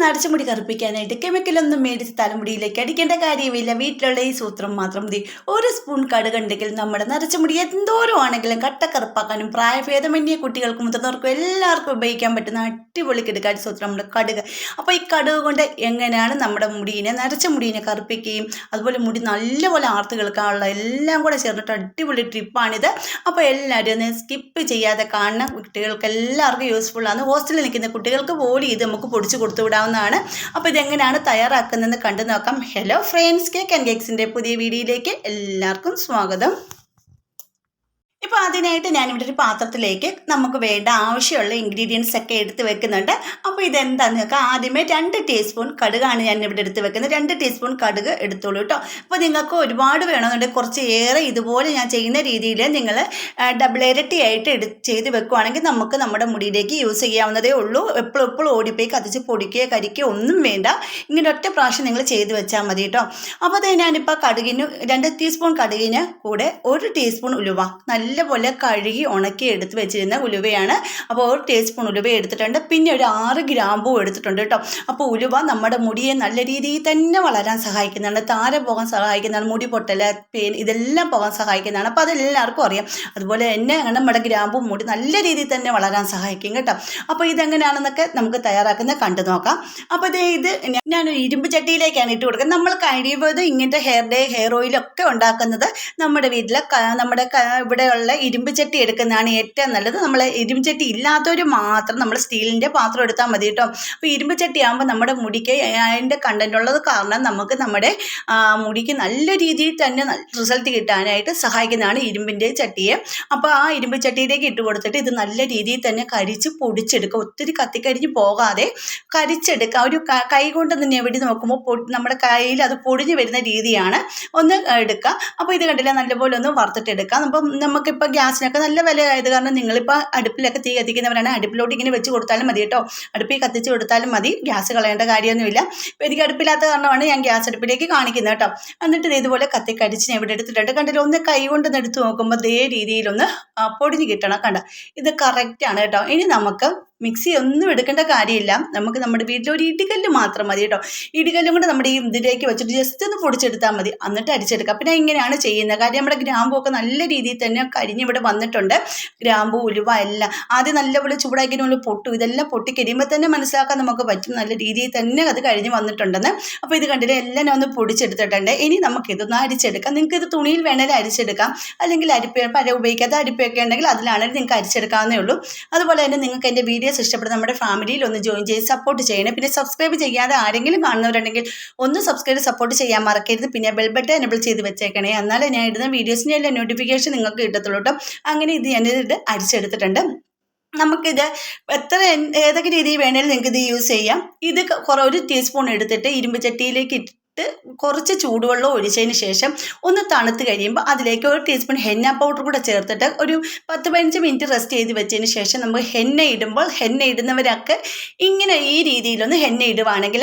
നരച്ച മുടി കറുപ്പിക്കാനായിട്ട് കെമിക്കലൊന്നും മേടിച്ച് തലമുടിയിലേക്ക് അടിക്കേണ്ട കാര്യമില്ല. വീട്ടിലുള്ള ഈ സൂത്രം മാത്രം മതി. ഒരു സ്പൂൺ കടുകുണ്ടെങ്കിൽ നമ്മുടെ നരച്ച മുടി എന്തോരം ആണെങ്കിലും കട്ടക്കറുപ്പാക്കാനും പ്രായഭേദമന്യേ കുട്ടികൾക്കും മുതിർന്നവർക്കും എല്ലാവർക്കും ഉപയോഗിക്കാൻ പറ്റുന്ന അടിപൊളി കിടക്കാടി സൂത്രം നമ്മുടെ കടുക്. അപ്പോൾ ഈ കടുക് കൊണ്ട് എങ്ങനെയാണ് നമ്മുടെ മുടീനെ നരച്ച മുടീനെ കറുപ്പിക്കുകയും അതുപോലെ മുടി നല്ലപോലെ ആർത്ത് കേൾക്കാനുള്ള എല്ലാം കൂടെ ചേർന്നിട്ട് അടിപൊളി ട്രിപ്പാണിത്. അപ്പോൾ എല്ലാവരും ഒന്ന് സ്കിപ്പ് ചെയ്യാതെ കാണുന്ന കുട്ടികൾക്ക് എല്ലാവർക്കും യൂസ്ഫുള്ളാണ്. ഹോസ്റ്റലിൽ നിൽക്കുന്ന കുട്ടികൾക്ക് പോലും ഇത് നമുക്ക് പൊടിച്ച് കൊടുത്തു വിടാവുന്നതാണ്. അപ്പോൾ ഇതെങ്ങനെയാണ് തയ്യാറാക്കുന്നതെന്ന് കണ്ടു നോക്കാം. ഹലോ ഫ്രണ്ട്സ്, കേക്ക് ആൻഡ് കേക്സിൻ്റെ പുതിയ വീഡിയോയിലേക്ക് എല്ലാവർക്കും സ്വാഗതം. ഇപ്പോൾ അതിനായിട്ട് ഞാനിവിടെ ഒരു പാത്രത്തിലേക്ക് നമുക്ക് വേണ്ട ആവശ്യമുള്ള ഇൻഗ്രീഡിയൻസ് ഒക്കെ എടുത്ത് വെക്കുന്നുണ്ട്. അപ്പോൾ ഇതെന്താണെന്ന് വെച്ചാൽ ആദ്യമേ 2 ടീസ്പൂൺ കടുകാണ് ഞാൻ ഇവിടെ എടുത്ത് വെക്കുന്നത്. 2 ടീസ്പൂൺ കടുക് എടുത്തോളൂ കേട്ടോ. അപ്പോൾ നിങ്ങൾക്ക് ഒരുപാട് വേണമെന്നുണ്ടെങ്കിൽ കുറച്ച് ഏറെ ഇതുപോലെ ഞാൻ ചെയ്യുന്ന രീതിയിൽ നിങ്ങൾ ഡബിൾ ഇരട്ടിയായിട്ട് ചെയ്ത് വെക്കുവാണെങ്കിൽ നമുക്ക് നമ്മുടെ മുടിയിലേക്ക് യൂസ് ചെയ്യാവുന്നതേ ഉള്ളൂ. എപ്പോഴും ഓടിപ്പോയി കത്തിച്ച് പൊടിക്കുകയോ കരിക്കുകയോ ഒന്നും വേണ്ട. ഇങ്ങനെ ഒറ്റ പ്രാവശ്യം നിങ്ങൾ ചെയ്ത് വെച്ചാൽ മതി കേട്ടോ. അപ്പോൾ അത് ഞാനിപ്പോൾ 2 ടീസ്പൂൺ കടുകിന് കൂടെ 1 ടീസ്പൂൺ ഉലുവ നല്ലപോലെ കഴുകി ഉണക്കി എടുത്ത് വെച്ചിരുന്ന ഉലുവയാണ്. അപ്പോൾ 1 ടീസ്പൂൺ ഉലുവ എടുത്തിട്ടുണ്ട്. പിന്നെ ഒരു 6 ഗ്രാമ്പൂ എടുത്തിട്ടുണ്ട് കേട്ടോ. അപ്പോൾ ഉലുവ നമ്മുടെ മുടിയെ നല്ല രീതിയിൽ തന്നെ വളരാൻ സഹായിക്കുന്നതാണ്, താര പോകാൻ സഹായിക്കുന്നതാണ്, മുടി പൊട്ടൽ, പെയിൻ ഇതെല്ലാം പോകാൻ സഹായിക്കുന്നതാണ്. അപ്പോൾ അതെല്ലാവർക്കും അറിയാം. അതുപോലെ തന്നെ നമ്മുടെ ഗ്രാമ്പൂ മുടി നല്ല രീതിയിൽ തന്നെ വളരാൻ സഹായിക്കും കേട്ടോ. അപ്പോൾ ഇതെങ്ങനെയാണെന്നൊക്കെ നമുക്ക് തയ്യാറാക്കുന്നത് കണ്ടു നോക്കാം. അപ്പോൾ ഇത് ഞാനൊരു ഇരുമ്പ് ചട്ടിയിലേക്കാണ് ഇട്ട് കൊടുക്കുന്നത്. നമ്മൾ കഴിയുന്നത് ഇങ്ങനത്തെ ഹെയർ ഓയിലൊക്കെ ഉണ്ടാക്കുന്നത് നമ്മുടെ വീട്ടിലെ നമ്മുടെ ഇവിടെയുള്ള ഇരുമ്പ് ചട്ടി എടുക്കുന്നതാണ് ഏറ്റവും നല്ലത്. നമ്മൾ ഇരുമ്പ് ചട്ടി ഇല്ലാത്തവർ മാത്രം നമ്മൾ സ്റ്റീലിൻ്റെ പാത്രം എടുത്താൽ മതി കേട്ടോ. അപ്പോൾ ഇരുമ്പ് ചട്ടി ആകുമ്പോൾ നമ്മുടെ മുടിക്ക് അതിൻ്റെ കണ്ടന്റ് ഉള്ളത് കാരണം നമുക്ക് നമ്മുടെ മുടിക്ക് നല്ല രീതിയിൽ തന്നെ റിസൾട്ട് കിട്ടാനായിട്ട് സഹായിക്കുന്നതാണ് ഇരുമ്പിൻ്റെ ചട്ടിയെ. അപ്പോൾ ആ ഇരുമ്പ് ചട്ടിയിലേക്ക് ഇട്ട് കൊടുത്തിട്ട് ഇത് നല്ല രീതിയിൽ തന്നെ കരിച്ച് പൊടിച്ചെടുക്കുക. ഒത്തിരി കത്തിക്കരിഞ്ഞ് പോകാതെ കരിച്ചെടുക്കുക. ഒരു കൈ കൊണ്ട് തന്നെ എവിടെ നോക്കുമ്പോൾ നമ്മുടെ കയ്യിൽ അത് പൊടിഞ്ഞ് വരുന്ന രീതിയാണ് ഒന്ന് എടുക്കുക. അപ്പോൾ ഇത് കണ്ടില്ല, നല്ലപോലെ ഒന്ന് വറുത്തിട്ടെടുക്കാം. അപ്പം നമുക്കിപ്പോൾ ഗ്യാസിനൊക്കെ നല്ല വില ആയത് കാരണം നിങ്ങളിപ്പോൾ അടുപ്പിലൊക്കെ തീ കത്തിക്കുന്നവരാണ് അടുപ്പിലോട്ട് ഇങ്ങനെ വെച്ച് കൊടുത്താലും മതി കേട്ടോ. അടുപ്പിൽ കത്തിച്ച് കൊടുത്താലും മതി, ഗ്യാസ് കളയേണ്ട കാര്യമൊന്നുമില്ല. ഇപ്പോൾ എനിക്ക് അടുപ്പില്ലാത്ത കാരണമാണ് ഞാൻ ഗ്യാസ് അടുപ്പിലേക്ക് കാണിക്കുന്നത് കേട്ടോ. എന്നിട്ട് ഇതുപോലെ കത്തിക്കരിച്ച് ഞാൻ ഇവിടെ എടുത്തിട്ടുണ്ട്. കണ്ടില്ല, ഒന്ന് കൈ കൊണ്ടൊന്ന് എടുത്ത് നോക്കുമ്പോൾ അതേ രീതിയിലൊന്ന് പൊടിഞ്ഞ് കിട്ടണം. കണ്ട, ഇത് കറക്റ്റാണ് കേട്ടോ. ഇനി നമുക്ക് മിക്സി ഒന്നും എടുക്കേണ്ട കാര്യമില്ല. നമുക്ക് നമ്മുടെ വീട്ടിലൊരു ഇടികല്ല് മാത്രം മതി കേട്ടോ. ഇടികല്ലും കൊണ്ട് നമ്മുടെ ഈ ഇതിലേക്ക് വെച്ചിട്ട് ജസ്റ്റ് ഒന്ന് പൊടിച്ചെടുത്താൽ മതി, എന്നിട്ട് അരിച്ചെടുക്കാം. പിന്നെ ഇങ്ങനെയാണ് ചെയ്യുന്നത്. കാര്യം നമ്മുടെ ഗ്രാമ്പൂ ഒക്കെ നല്ല രീതിയിൽ തന്നെ കരിഞ്ഞിവിടെ വന്നിട്ടുണ്ട്. ഗ്രാമ്പൂ ഉലുവ എല്ലാം ആദ്യം നല്ലപോലെ ചൂടാക്കിയിട്ട് പൊട്ടും. ഇതെല്ലാം പൊട്ടിക്കരിയുമ്പോൾ തന്നെ മനസ്സിലാക്കാൻ നമുക്ക് പറ്റും നല്ല രീതിയിൽ തന്നെ അത് കഴിഞ്ഞ് വന്നിട്ടുണ്ടെന്ന്. അപ്പോൾ ഇത് കണ്ടില്ല, എല്ലാം ഒന്ന് പൊടിച്ചെടുത്തിട്ടുണ്ട്. ഇനി നമുക്കിതൊന്ന് അരിച്ചെടുക്കാം. നിങ്ങൾക്ക് ഇത് തുണിയിൽ വേണമെങ്കിൽ അരിച്ചെടുക്കാം, അല്ലെങ്കിൽ പല ഉപയോഗിക്കാത്ത അരിപ്പൊക്കെ ഉണ്ടെങ്കിൽ അതിലാണെങ്കിൽ നിങ്ങൾക്ക് അരിച്ചെടുക്കാവുന്നേ ഉള്ളൂ. അതുപോലെ തന്നെ നിങ്ങൾക്ക് എൻ്റെ വീഡിയോസ് ഇഷ്ടപ്പെടുന്ന നമ്മുടെ ഫാമിലിയിൽ ഒന്ന് ജോയിൻ ചെയ്ത് സപ്പോർട്ട് ചെയ്യണം. പിന്നെ സബ്സ്ക്രൈബ് ചെയ്യാതെ ആരെങ്കിലും കാണുന്നവരുണ്ടെങ്കിൽ ഒന്ന് സപ്പോർട്ട് ചെയ്യാൻ മറക്കരുത്. പിന്നെ ബെൽ ബട്ടൺ എനേബിൾ ചെയ്ത് വെച്ചേക്കണേ, എന്നാലേ ഞാൻ ഇടുന്ന വീഡിയോസിൻ്റെ എല്ലാം നോട്ടിഫിക്കേഷൻ നിങ്ങൾക്ക് കിട്ടത്തുള്ളൂ കേട്ടോ. അങ്ങനെ ഇത് ഞാനിത് അരിച്ചെടുത്തിട്ടുണ്ട്. നമുക്കിത് ഏതൊക്കെ രീതിയിൽ വേണമെങ്കിലും നിങ്ങൾക്ക് ഇത് യൂസ് ചെയ്യാം. ഇത് 1 ടീസ്പൂൺ എടുത്തിട്ട് ഇരുമ്പ് ചട്ടിയിലേക്ക് കുറച്ച് ചൂടുവെള്ളം ഒഴിച്ചതിന് ശേഷം ഒന്ന് തണുത്ത് കഴിയുമ്പോൾ അതിലേക്ക് 1 ടീസ്പൂൺ ഹെന്ന പൗഡർ കൂടെ ചേർത്തിട്ട് ഒരു 10-15 മിനിറ്റ് റെസ്റ്റ് ചെയ്ത് വെച്ചതിന് ശേഷം നമുക്ക് ഹെന്ന ഇടുമ്പോൾ, ഹെന്ന ഇടുന്നവരൊക്കെ ഇങ്ങനെ ഈ രീതിയിലൊന്ന് ഹെന്ന ഇടുവാണെങ്കിൽ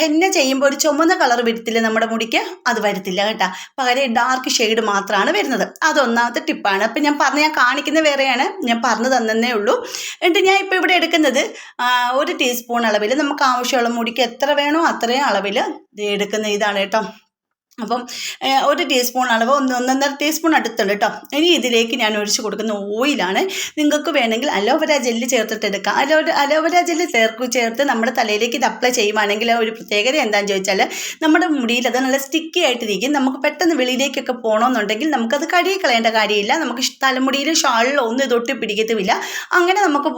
ഹെന്ന ചെയ്യുമ്പോൾ ഒരു ചുമന്ന കളർ വരത്തില്ല നമ്മുടെ മുടിക്ക്, അത് വരത്തില്ല കേട്ടോ. പകരം ഡാർക്ക് ഷെയ്ഡ് മാത്രമാണ് വരുന്നത്. അതൊന്നാമത്തെ ടിപ്പാണ്. അപ്പം ഞാൻ കാണിക്കുന്ന വേറെയാണ്, ഞാൻ പറഞ്ഞു തന്നേ ഉള്ളൂ. എന്നിട്ട് ഞാൻ ഇപ്പോൾ ഇവിടെ എടുക്കുന്നത് 1 ടീസ്പൂൺ അളവിൽ നമുക്ക് ആവശ്യമുള്ള മുടിക്ക് എത്ര വേണോ അത്രയും അളവിൽ എടുക്കുന്ന ഇതാണ് കേട്ടോ. അപ്പം 1 ടീസ്പൂൺ അളവ് 1.5 ടീസ്പൂൺ അടുത്തുണ്ട് കേട്ടോ. ഇനി ഇതിലേക്ക് ഞാൻ ഒഴിച്ച് കൊടുക്കുന്ന ഓയിലാണ്. നിങ്ങൾക്ക് വേണമെങ്കിൽ അലോവേര ജെല്ല് ചേർത്തിട്ട് എടുക്കാം. അലോവേര ജെല്ല് ചേർത്ത് നമ്മുടെ തലയിലേക്ക് ഇത് അപ്ലൈ ചെയ്യുവാണെങ്കിൽ ഒരു പ്രത്യേകത എന്താണെന്ന് ചോദിച്ചാൽ നമ്മുടെ മുടിയിൽ അത് നല്ല സ്റ്റിക്കി ആയിട്ടിരിക്കും. നമുക്ക് പെട്ടെന്ന് വെളിയിലേക്കൊക്കെ പോകണമെന്നുണ്ടെങ്കിൽ നമുക്കത് കഴുകി കളയേണ്ട കാര്യമില്ല. നമുക്ക് തലമുടിയിലും ഷാളിലോ ഒന്നും ഇതൊട്ടി പിടിക്കത്തുമില്ല. അങ്ങനെ നമുക്ക്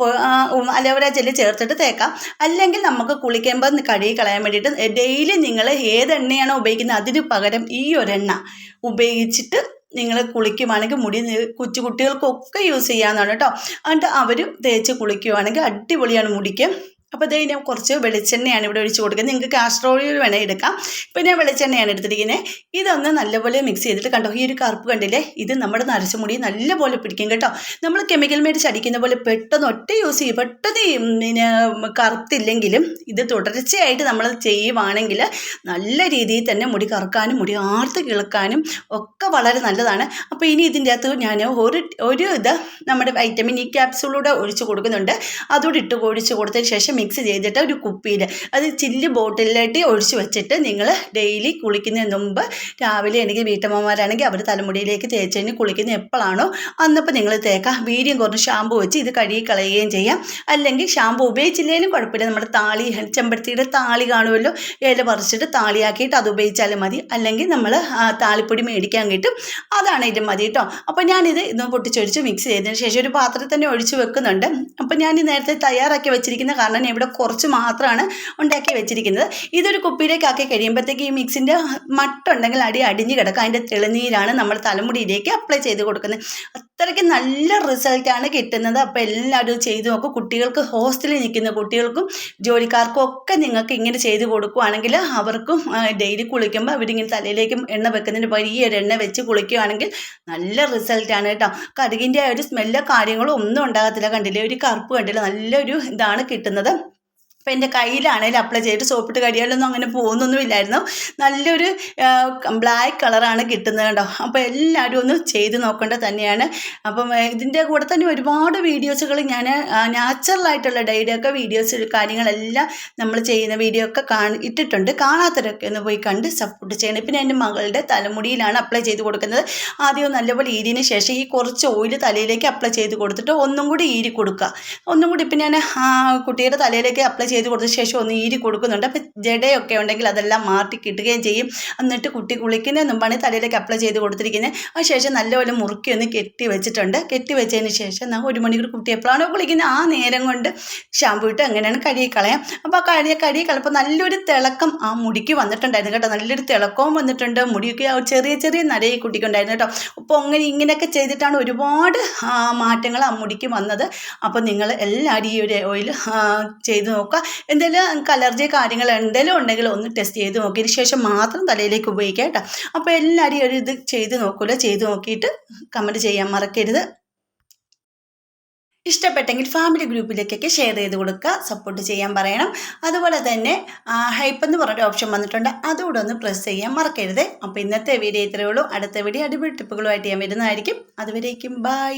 അലോവേര ജെല്ല് ചേർത്തിട്ട് തേക്കാം. അല്ലെങ്കിൽ നമുക്ക് കുളിക്കുമ്പോൾ കഴുകി കളയാൻ വേണ്ടിയിട്ട് ഡെയിലി നിങ്ങൾ ഏത് എണ്ണയാണോ ഉപയോഗിക്കുന്നത് അതിന് പകരം ഈ ഒരെണ്ണ ഉപയോഗിച്ചിട്ട് നിങ്ങൾ കുളിക്കുവാണെങ്കിൽ മുടി കുട്ടികൾക്കൊക്കെ യൂസ് ചെയ്യാവുന്നതാണ് കേട്ടോ. എന്നിട്ട് അവർ തേച്ച് കുളിക്കുവാണെങ്കിൽ അടിപൊളിയാണ് മുടിക്ക്. അപ്പോൾ ഇത് ഞാൻ കുറച്ച് വെളിച്ചെണ്ണയാണ് ഇവിടെ ഒഴിച്ച് കൊടുക്കുന്നത്. നിങ്ങൾക്ക് കാസ്റ്റർ ഓയിൽ വേണേൽ എടുക്കാം. ഇപ്പോൾ ഞാൻ വെളിച്ചെണ്ണയാണ് എടുത്തിരിക്കുന്നത്. ഇതൊന്ന് നല്ലപോലെ മിക്സ് ചെയ്തിട്ട് കണ്ടോ, ഈ ഒരു കറുപ്പ് കണ്ടില്ലേ, ഇത് നമ്മുടെ നരച്ച മുടി നല്ലപോലെ പിടിക്കും കേട്ടോ. നമ്മൾ കെമിക്കൽ മേടിച്ച് അടിക്കുന്ന പോലെ പെട്ടെന്ന് ഒറ്റ യൂസ് ചെയ്യും, പെട്ടെന്ന് കറുത്തില്ലെങ്കിലും ഇത് തുടർച്ചയായിട്ട് നമ്മൾ ചെയ്യുവാണെങ്കിൽ നല്ല രീതിയിൽ തന്നെ മുടി കറുക്കാനും മുടി ആർത്ത് കിളുക്കാനും ഒക്കെ വളരെ നല്ലതാണ്. അപ്പോൾ ഇനി ഇതിൻ്റെ അകത്ത് ഞാൻ ഒരു ഇത് നമ്മുടെ വൈറ്റമിൻ ഇ ക്യാപ്സൂളൂടെ ഒഴിച്ച് കൊടുക്കുന്നുണ്ട്. അതുകൂടി ഒഴിച്ച് കൊടുത്തതിന് ശേഷം മിക്സ് ചെയ്തിട്ട് ഒരു കുപ്പിയിൽ അത് ചില്ല് ബോട്ടിലിലായിട്ട് ഒഴിച്ച് വെച്ചിട്ട് നിങ്ങൾ ഡെയിലി കുളിക്കുന്നതിന് മുമ്പ് രാവിലെ എനിക്ക് വീട്ടമ്മമാരാണെങ്കിൽ അവർ തലമുടിയിലേക്ക് തേച്ച് കഴിഞ്ഞ് കുളിക്കുന്ന എപ്പോഴാണോ അന്നപ്പോൾ നിങ്ങൾ തേക്കാം. വീര്യം കുറഞ്ഞ് ഷാമ്പു വെച്ച് ഇത് കഴുകി കളയുകയും ചെയ്യാം. അല്ലെങ്കിൽ ഷാമ്പു ഉപയോഗിച്ചില്ലെങ്കിലും കുഴപ്പമില്ല, നമ്മുടെ താളി ചെമ്പരത്തിയുടെ താളി കാണുമല്ലോ, ഇല പറിച്ചിട്ട് താളിയാക്കിയിട്ട് അത് ഉപയോഗിച്ചാലും മതി. അല്ലെങ്കിൽ നമ്മൾ താളിപ്പൊടി മേടിക്കാൻ കിട്ടും, അതാണെങ്കിലും മതി കേട്ടോ. അപ്പോൾ ഞാനിത് ഇന്ന് പൊട്ടിച്ചൊഴിച്ച് മിക്സ് ചെയ്തതിന് ശേഷം ഒരു പാത്രത്തിൽ തന്നെ ഒഴിച്ച് വെക്കുന്നുണ്ട്. അപ്പോൾ ഞാൻ നേരത്തെ തയ്യാറാക്കി വെച്ചിരിക്കുന്ന കാരണം ഇവിടെ കുറച്ച് മാത്രമാണ് ഉണ്ടാക്കി വെച്ചിരിക്കുന്നത്. ഇതൊരു കുപ്പിയിലേക്ക് ആക്കി കഴിയുമ്പോഴത്തേക്ക് ഈ മിക്സിൻ്റെ മട്ടുണ്ടെങ്കിൽ അടിഞ്ഞ് കിടക്കുക. അതിൻ്റെ തെളിനീരാണ് നമ്മൾ തലമുടിയിലേക്ക് അപ്ലൈ ചെയ്ത് കൊടുക്കുന്നത്. അത്രയ്ക്ക് നല്ല റിസൾട്ടാണ് കിട്ടുന്നത്. അപ്പോൾ എല്ലാവരും ചെയ്ത് നോക്കും. കുട്ടികൾക്ക് ഹോസ്റ്റലിൽ നിൽക്കുന്ന കുട്ടികൾക്കും ജോലിക്കാർക്കും ഒക്കെ നിങ്ങൾക്ക് ഇങ്ങനെ ചെയ്ത് കൊടുക്കുകയാണെങ്കിൽ അവർക്കും ഡെയിലി കുളിക്കുമ്പോൾ അവരിങ്ങനെ തലയിലേക്കും എണ്ണ വെക്കുന്നതിന് പകരം ഈ ഒരു എണ്ണ വെച്ച് കുളിക്കുകയാണെങ്കിൽ നല്ല റിസൾട്ടാണ് കേട്ടോ. കടുകിൻ്റെ ഒരു സ്മെല്ലോ കാര്യങ്ങളോ ഒന്നും ഉണ്ടാകത്തില്ല. കണ്ടില്ലേ, ഒരു കറുപ്പ് കണ്ടില്ല, നല്ലൊരു ഇതാണ് കിട്ടുന്നത്. അപ്പോൾ എൻ്റെ കയ്യിലാണെങ്കിൽ അപ്ലൈ ചെയ്തിട്ട് സോപ്പിട്ട് കടിയാലൊന്നും അങ്ങനെ പോകുന്നൊന്നുമില്ലായിരുന്നു. നല്ലൊരു ബ്ലാക്ക് കളറാണ് കിട്ടുന്നത് കേട്ടോ. അപ്പോൾ എല്ലാവരും ഒന്ന് ചെയ്ത് നോക്കേണ്ടത് തന്നെയാണ്. അപ്പം ഇതിൻ്റെ കൂടെ തന്നെ ഒരുപാട് വീഡിയോസുകൾ ഞാൻ നാച്ചുറലായിട്ടുള്ള ഡൈഡിയൊക്കെ വീഡിയോസ് കാര്യങ്ങളെല്ലാം നമ്മൾ ചെയ്യുന്ന വീഡിയോ ഒക്കെ ഇട്ടിട്ടുണ്ട്. കാണാത്തവരൊക്കെ ഒന്ന് പോയി കണ്ട് സപ്പോർട്ട് ചെയ്യണം. പിന്നെ എൻ്റെ മകളുടെ തലമുടിയിലാണ് അപ്ലൈ ചെയ്ത് കൊടുക്കുന്നത്. ആദ്യം നല്ലപോലെ ഈരിന് ശേഷം ഈ കുറച്ച് ഓയിൽ തലയിലേക്ക് അപ്ലൈ ചെയ്ത് കൊടുത്തിട്ട് ഒന്നും കൂടി ഈരി കൊടുക്കുക. ഒന്നും കൂടി ഇപ്പം ഞാൻ കുട്ടിയുടെ തലയിലേക്ക് അപ്ലൈ ചെയ്ത് കൊടുത്ത ശേഷം ഒന്ന് ഈരി കൊടുക്കുന്നുണ്ട്. അപ്പം ജടയൊക്കെ ഉണ്ടെങ്കിൽ അതെല്ലാം മാറ്റി കിട്ടുകയും ചെയ്യും. എന്നിട്ട് കുട്ടി കുളിക്കുന്നതിന് മുമ്പാണ് തലയിലേക്ക് അപ്ലൈ ചെയ്ത് കൊടുത്തിരിക്കുന്നത്. ആ ശേഷം നല്ലപോലെ മുറുക്കി ഒന്ന് കെട്ടി വെച്ചിട്ടുണ്ട്. കെട്ടി വെച്ചതിന് ശേഷം 1 മണിക്കൂർ കുട്ടി എപ്പോഴാണോ കുളിക്കുന്നത് ആ നേരം കൊണ്ട് ഷാമ്പു ഇട്ട് അങ്ങനെയാണ് കഴുകി കളയാം. അപ്പോൾ ആ കഴുകി കളപ്പോൾ നല്ലൊരു തിളക്കം ആ മുടിക്ക് വന്നിട്ടുണ്ടായിരുന്നു കേട്ടോ. നല്ലൊരു തിളക്കവും വന്നിട്ടുണ്ട്. മുടിയൊക്കെ ചെറിയ ചെറിയ നരയെ കുട്ടിക്കുണ്ടായിരുന്നു കേട്ടോ. അപ്പോൾ ഇങ്ങനെയൊക്കെ ചെയ്തിട്ടാണ് ഒരുപാട് മാറ്റങ്ങൾ ആ മുടിക്ക് വന്നത്. അപ്പോൾ നിങ്ങൾ എല്ലാവരും ഈ ഒരു ഓയിൽ ചെയ്ത് നോക്കുക. എന്തെങ്കിലും അലർജി കാര്യങ്ങൾ എന്തെങ്കിലും ഉണ്ടെങ്കിൽ ഒന്ന് ടെസ്റ്റ് ചെയ്ത് നോക്കിയതിന് ശേഷം മാത്രം തലയിലേക്ക് ഉപയോഗിക്കുക കേട്ടോ. അപ്പോൾ എല്ലാവരും ഒരു ഇത് ചെയ്ത് നോക്കില്ല, ചെയ്ത് നോക്കിയിട്ട് കമൻറ്റ് ചെയ്യാൻ മറക്കരുത്. ഇഷ്ടപ്പെട്ടെങ്കിൽ ഫാമിലി ഗ്രൂപ്പിലേക്കൊക്കെ ഷെയർ ചെയ്ത് കൊടുക്കുക, സപ്പോർട്ട് ചെയ്യാൻ പറയണം. അതുപോലെ തന്നെ ഹൈപ്പ് എന്ന് പറഞ്ഞൊരു ഓപ്ഷൻ വന്നിട്ടുണ്ട്, അതുകൂടെ ഒന്ന് പ്രസ് ചെയ്യാൻ മറക്കരുത്. അപ്പോൾ ഇന്നത്തെ വീഡിയോ ഇത്രയേ ഉള്ളൂ. അടുത്ത വീഡിയോ അടിപൊളി ടിപ്പുകളുമായിട്ട് ഞാൻ വരുന്നതായിരിക്കും. അതുവരേക്കും ബൈ.